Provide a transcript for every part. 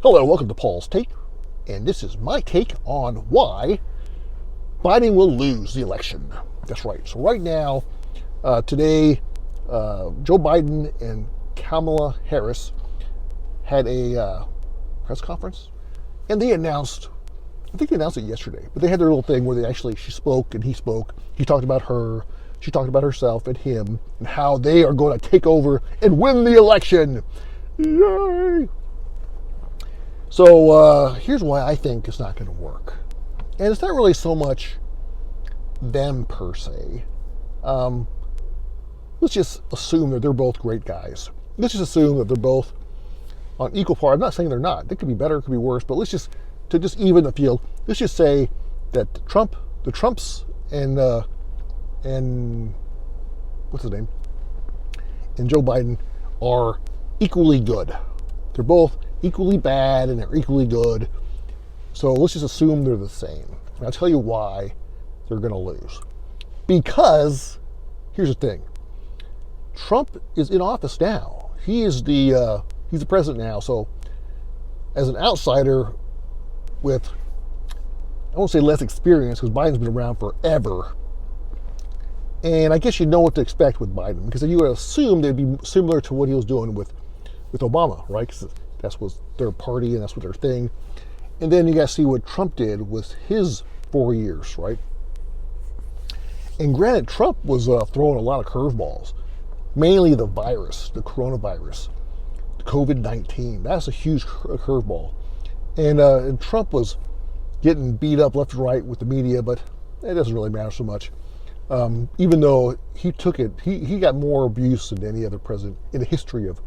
Hello, welcome to Paul's Take, and this is my take on why Biden will lose the election. That's right. So right now, today, Joe Biden and Kamala Harris had a press conference, and they announced, I think they announced it yesterday, but they had their little thing where she spoke and he spoke. He talked about her, she talked about herself and him, and how they are going to take over and win the election. Yay! So here's why I think it's not going to work. And it's not really so much them per se. Let's just assume that they're both great guys. Let's just assume that they're both on equal par. I'm not saying they're not. They could be better, it could be worse, but to just even the field, let's just say that the Trumps and what's his name? And Joe Biden are equally good. They're both equally bad and they're equally good. So let's just assume they're the same. And I'll tell you why they're going to lose. Because here's the thing: Trump is in office now. He's the president now. So as an outsider with, I won't say less experience, because Biden's been around forever, and I guess you know what to expect with Biden, because you would assume they'd be similar to what he was doing with Obama, right? Because that's what their party and that's what their thing. And then you got to see what Trump did with his 4 years, right? And granted, Trump was throwing a lot of curveballs, mainly the virus, the coronavirus, the COVID-19. That's a huge curveball. And Trump was getting beat up left and right with the media, but it doesn't really matter so much. Even though he took it, he got more abuse than any other president in the history of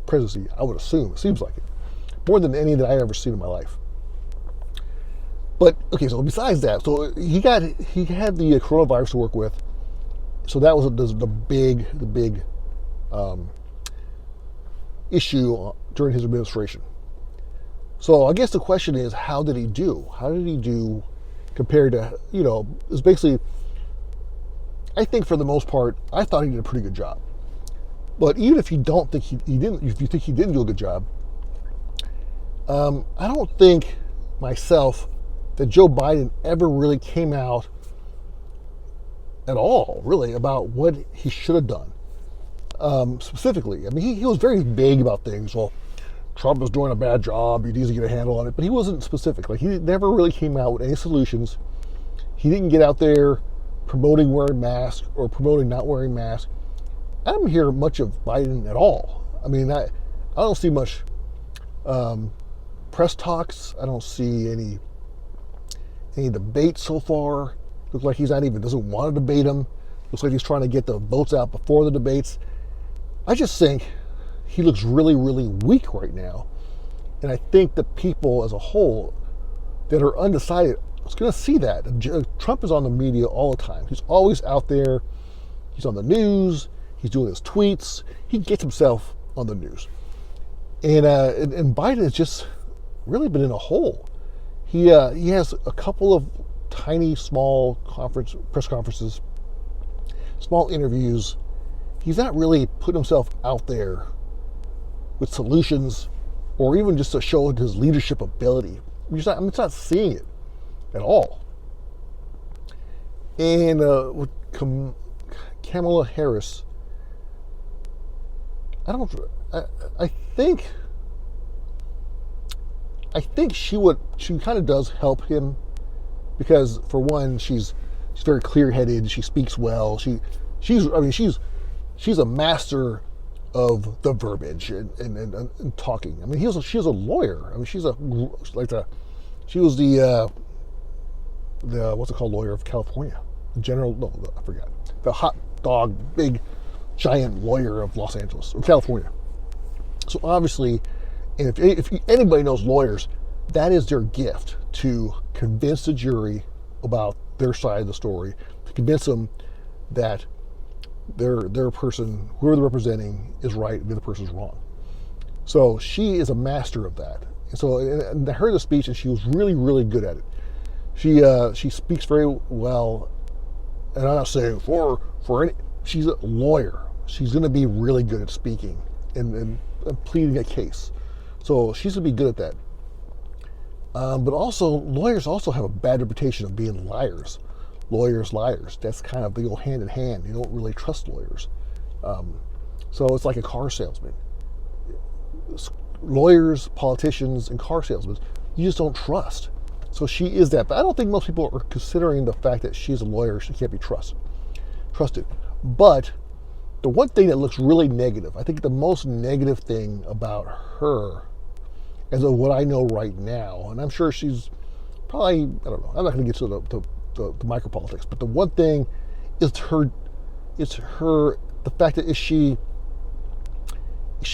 presidency, I would assume. It seems like it. More than any that I've ever seen in my life. But, okay, so besides that, so he had the coronavirus to work with. So that was the big issue during his administration. So I guess the question is, how did he do? How did he do compared to, it's basically, I think for the most part, I thought he did a pretty good job. But even if you don't think he didn't, if you think he didn't do a good job, I don't think myself that Joe Biden ever really came out at all, really, about what he should have done. Specifically, I mean, he was very vague about things. Well, Trump was doing a bad job, he needs to get a handle on it, but he wasn't specific. Like, he never really came out with any solutions. He didn't get out there promoting wearing masks or promoting not wearing masks. I don't hear much of Biden at all. I mean, I don't see much press talks. I don't see any debates so far. Looks like he's doesn't want to debate him. Looks like he's trying to get the votes out before the debates. I just think he looks really, really weak right now. And I think the people as a whole that are undecided is going to see that. Trump is on the media all the time. He's always out there. He's on the news. He's doing his tweets. He gets himself on the news. And Biden has just really been in a hole. He has a couple of tiny, small press conferences, small interviews. He's not really putting himself out there with solutions or even just to show his leadership ability. I'm just not seeing it at all. And with Kamala Harris, I think she kind of does help him, because for one, she's very clear-headed. She speaks well. She's a master of the verbiage and talking. I mean, she's a lawyer. I mean, she was the what's it called, lawyer of California, I forgot, the hot dog, big giant lawyer of Los Angeles or California. So obviously, and if anybody knows lawyers, that is their gift, to convince the jury about their side of the story, to convince them that their person, whoever they're representing, is right and the other person's wrong. So she is a master of that. And so, and I heard the speech, and she was really, really good at it. She speaks very well, and I'm not saying for any. She's a lawyer. She's going to be really good at speaking and pleading a case. So she's going to be good at that. But also, lawyers also have a bad reputation of being liars. Liars. That's kind of, they go hand in hand. You don't really trust lawyers. So it's like a car salesman. Lawyers, politicians, and car salesmen, you just don't trust. So she is that. But I don't think most people are considering the fact that she's a lawyer. She can't be trusted. But the one thing that looks really negative, I think the most negative thing about her, as of what I know right now, and I'm sure she's probably, I don't know, I'm not going to get to the micropolitics, but the one thing is the fact that is she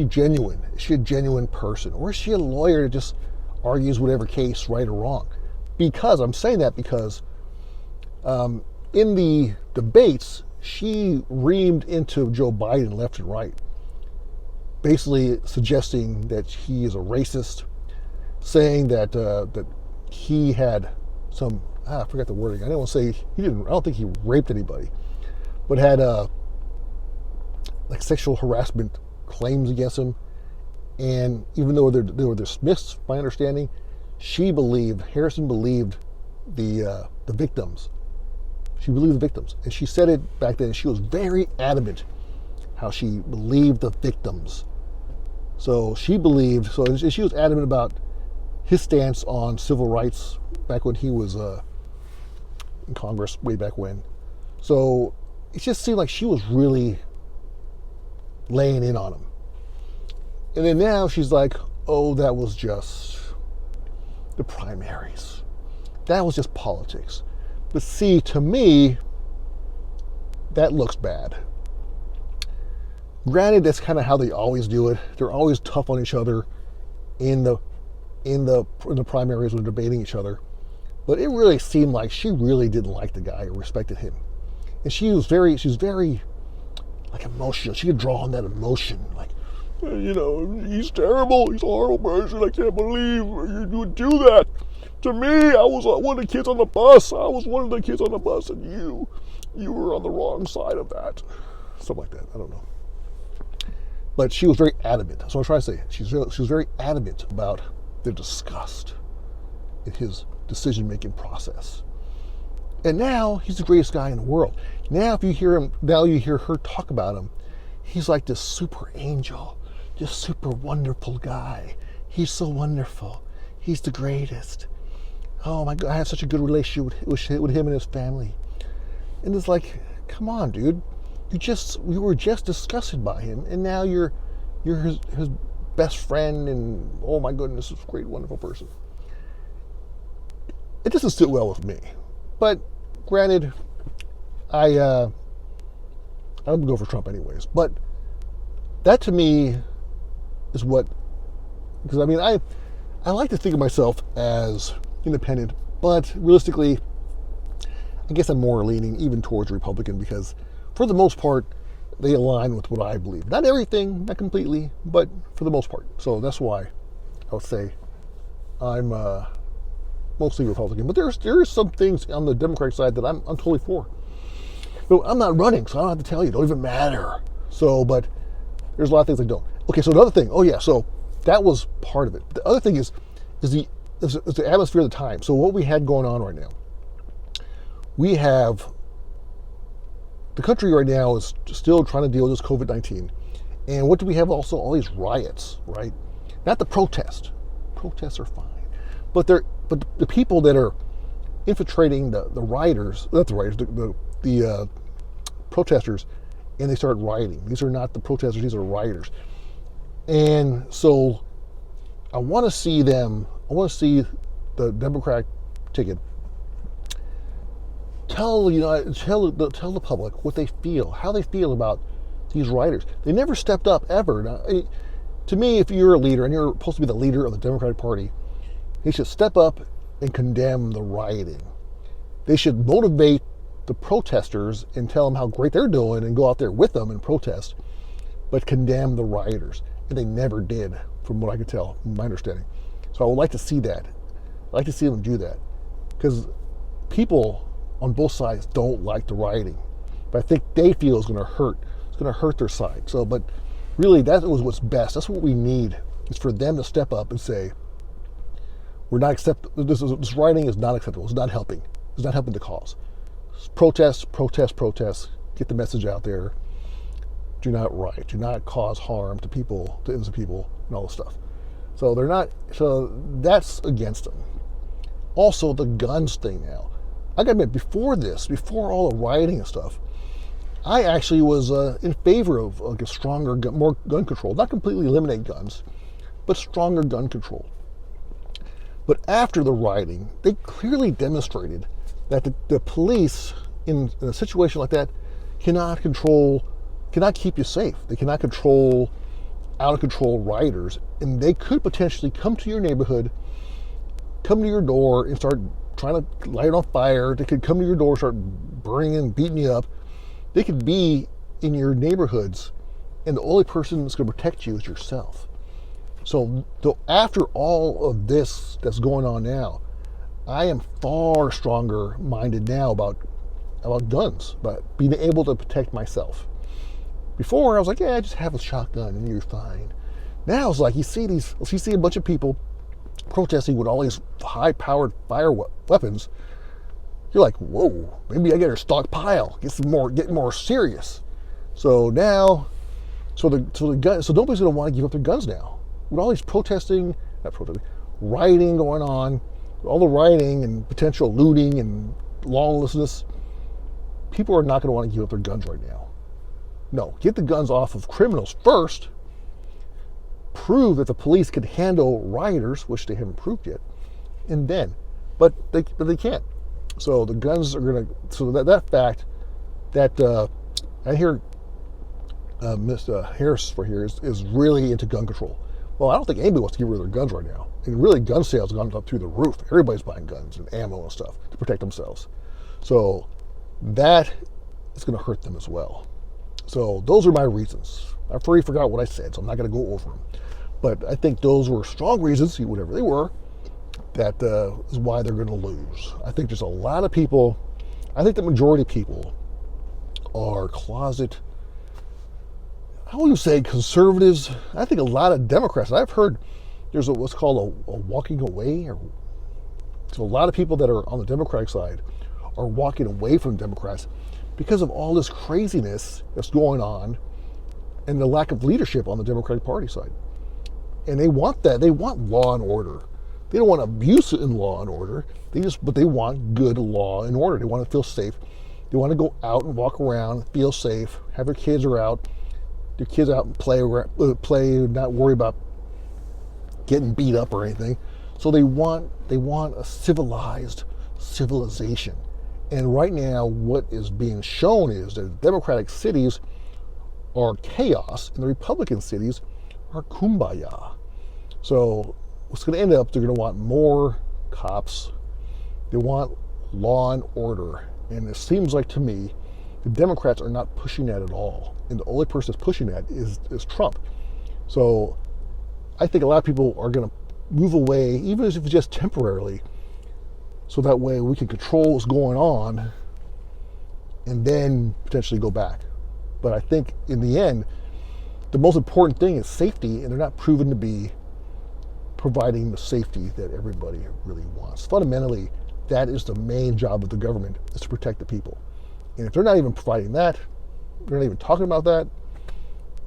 genuine? Is she a genuine person? Or is she a lawyer that just argues whatever case, right or wrong? Because I'm saying that because in the debates, she reamed into Joe Biden left and right, basically suggesting that he is a racist, saying that that he had some, I forgot the wording. I didn't want to say he didn't. I don't think he raped anybody, but had like sexual harassment claims against him. And even though they were dismissed, my understanding, Harrison believed the victims. She believed the victims, and she said it back then. She was very adamant how she believed the victims. So she believed. So she was adamant about his stance on civil rights back when he was in Congress, way back when. So it just seemed like she was really laying in on him. And then now she's like, oh, that was just the primaries. That was just politics. But see, to me, that looks bad. Granted, that's kind of how they always do it. They're always tough on each other in the primaries when they're debating each other. But it really seemed like she really didn't like the guy or respected him. And she was very like emotional. She could draw on that emotion, like, you know, he's terrible. He's a horrible person. I can't believe you would do that to me. I was one of the kids on the bus. And you were on the wrong side of that. Something like that. I don't know. But she was very adamant. That's what I'm trying to say. She was very adamant about the disgust in his decision-making process. And now he's the greatest guy in the world. Now you hear her talk about him. He's like this super angel, this super wonderful guy. He's so wonderful. He's the greatest. Oh my God, I have such a good relationship with him and his family. And it's like, come on, dude. We were just disgusted by him, and now you're his best friend, and oh my goodness, this great, wonderful person. It doesn't sit well with me. But granted, I'm gonna go for Trump anyways. But that to me is what, because I mean, I like to think of myself as independent, but realistically, I guess I'm more leaning even towards Republican because for the most part, they align with what I believe. Not everything, not completely, but for the most part. So that's why I would say I'm mostly Republican. But there are some things on the Democratic side that I'm totally for. But I'm not running, so I don't have to tell you. It don't even matter. So, but there's a lot of things I don't. Okay, so another thing. Oh yeah, so that was part of it. The other thing is the atmosphere of the time. So what we had going on right now, we have the country right now is still trying to deal with this COVID-19. And what do we have also? All these riots, right? Not the protest. Protests are fine. But the people that are infiltrating the rioters, not the rioters, the protesters, and they start rioting. These are not the protesters, these are rioters. And so I want to see the Democratic ticket tell the public what they feel, how they feel about these rioters. They never stepped up ever. Now, to me, if you're a leader and you're supposed to be the leader of the Democratic Party, they should step up and condemn the rioting. They should motivate the protesters and tell them how great they're doing and go out there with them and protest, but condemn the rioters. And they never did, from what I could tell, from my understanding. So I would like to see that. I'd like to see them do that. Because people on both sides don't like the rioting. But I think they feel it's going to hurt. It's going to hurt their side. So, but really, that was what's best. That's what we need, is for them to step up and say, We're not this rioting is not acceptable. It's not helping. It's not helping the cause. Protest, protest, protest. Get the message out there. Do not riot. Do not cause harm to people, to innocent people, and all this stuff. So they're not. So that's against them. Also, the guns thing now. I gotta admit, before all the rioting and stuff, I actually was in favor of like a stronger, more gun control. Not completely eliminate guns, but stronger gun control. But after the rioting, they clearly demonstrated that the police, in a situation like that, cannot keep you safe. They cannot control out of control rioters, and they could potentially come to your neighborhood, come to your door, and start trying to light it on fire. They could come to your door, start burning and beating you up. They could be in your neighborhoods, and the only person that's going to protect you is yourself. So after all of this that's going on now, I am far stronger minded now about guns, about being able to protect myself. Before I was like, yeah, just have a shotgun and you're fine. Now it's like you see a bunch of people protesting with all these high-powered fire weapons. You're like, whoa, maybe I got to stockpile, get more serious. So now, so nobody's gonna want to give up their guns now. With all these rioting going on, all the rioting and potential looting and lawlessness, people are not going to want to give up their guns right now. No, get the guns off of criminals first. Prove that the police can handle rioters, which they haven't proved yet, and then, but they can't. So the guns are going to. So that fact that I hear Mr. Harris for here is really into gun control. Well, I don't think anybody wants to get rid of their guns right now. And really, gun sales have gone up through the roof. Everybody's buying guns and ammo and stuff to protect themselves. So that is going to hurt them as well. So those are my reasons. I've already forgot what I said, so I'm not going to go over them. But I think those were strong reasons, whatever they were, that is why they're going to lose. I think there's a lot of people, I think the majority of people are closet, I wouldn't say conservatives. I think a lot of Democrats, I've heard there's what's called a walking away. So a lot of people that are on the Democratic side are walking away from Democrats because of all this craziness that's going on and the lack of leadership on the Democratic Party side. And they want that. They want law and order. They don't want abuse in law and order. But they want good law and order. They want to feel safe. They want to go out and walk around, feel safe, have their kids out and play, not worry about getting beat up or anything. So they want a civilization. And right now, what is being shown is that the Democratic cities are chaos, and the Republican cities are kumbaya. So what's going to end up? They're going to want more cops. They want law and order, and it seems like to me, the Democrats are not pushing that at all. And the only person that's pushing that is Trump. So I think a lot of people are going to move away, even if it's just temporarily, so that way we can control what's going on and then potentially go back. But I think in the end, the most important thing is safety, and they're not proven to be providing the safety that everybody really wants. Fundamentally, that is the main job of the government, is to protect the people. And if they're not even providing that, they're not even talking about that,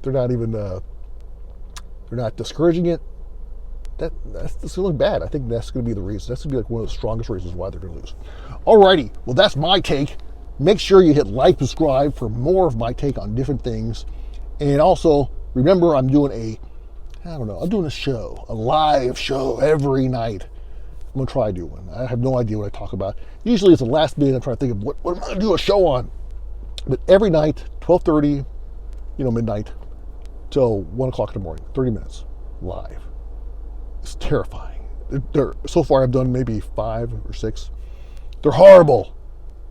they're not discouraging it, that's going to look bad. I think that's going to be the reason. That's going to be like one of the strongest reasons why they're going to lose. Alrighty, well, that's my take. Make sure you hit like, subscribe for more of my take on different things. And also, remember, I'm doing a show, a live show every night. I'm going to try to do one. I have no idea what I talk about. Usually it's the last minute. I'm trying to think of what am I going to do a show on. But every night, 12:30, midnight, till 1 o'clock in the morning, 30 minutes, live. It's terrifying. So far I've done maybe 5 or 6. They're horrible.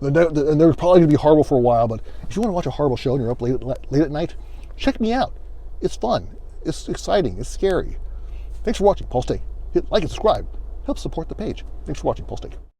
And they're probably going to be horrible for a while, but if you want to watch a horrible show and you're up late at night, check me out. It's fun. It's exciting. It's scary. Thanks for watching. Paul Steak. Hit like and subscribe. Help support the page. Thanks for watching. Paul Steak.